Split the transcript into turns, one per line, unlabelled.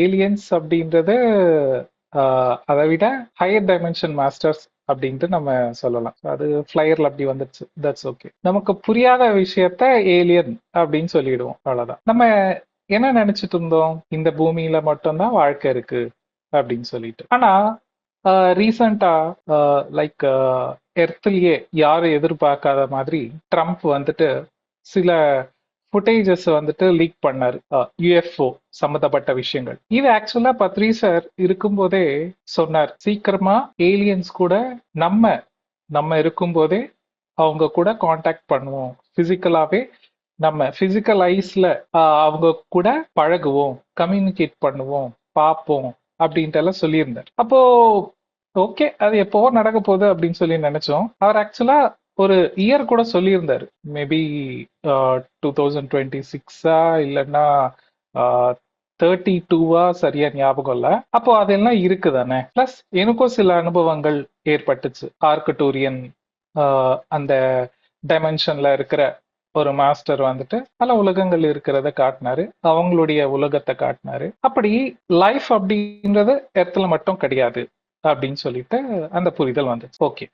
Aliens அப்படின்றது அதை விட ஹையர் டைமென்ஷன் மாஸ்டர்ஸ் அப்படின்ட்டு நம்ம சொல்லலாம். அது ஃபிளையர்ல அப்படி வந்துருச்சு, தட்ஸ் ஓகே. நமக்கு புரியாத விஷயத்த ஏலியன் அப்படின்னு சொல்லிடுவோம், அவ்வளவுதான். நம்ம என்ன நினைச்சிட்டு இருந்தோம், இந்த பூமியில மட்டும்தான் வாழ்க்கை இருக்கு அப்படின்னு சொல்லிட்டு. ஆனா ரீசண்டா லைக் எர்த்லயே யாரும் எதிர்பார்க்காத மாதிரி ட்ரம்ப் வந்துட்டு சில ஃபுட்டேஜஸ் வந்துட்டு லீக் பண்ணாரு, யுஎஃப்ஓ சம்மந்தப்பட்ட விஷயங்கள். இது ஆக்சுவலா பத்ரி சார் இருக்கும்போதே சொன்னார், சீக்கிரமா ஏலியன்ஸ் கூட நம்ம நம்ம இருக்கும்போதே அவங்க கூட காண்டாக்ட் பண்ணுவோம், பிசிக்கலாவே நம்ம பிசிக்கல் ஐஸ்ல அவங்க கூட பழகுவோம், கம்யூனிகேட் பண்ணுவோம், பார்ப்போம் அப்படின்ட்டு எல்லாம் சொல்லியிருந்தார். அப்போ ஓகே, அது எப்போ நடக்க போகுது அப்படின்னு சொல்லி நினைச்சோம். அவர் ஆக்சுவலா ஒரு இயர் கூட சொல்லியிருந்தாரு, மேபி 2026 இல்லைன்னா 32 சரியா ஞாபகம் இல்ல. அப்போ அதெல்லாம் இருக்குதானே. பிளஸ் எனக்கும் சில அனுபவங்கள் ஏற்பட்டுச்சு. ஆர்கட்டூரியன் அந்த டைமென்ஷன்ல இருக்கிற ஒரு மாஸ்டர் வந்துட்டு பல உலகங்கள் இருக்கிறத காட்டினாரு, அவங்களுடைய உலகத்தை காட்டினாரு. அப்படி லைஃப் அப்படின்றது எர்த்ல மட்டும் கிடையாது அப்படின்னு சொல்லிட்டு அந்த புரிதல் வந்துச்சு. ஓகே,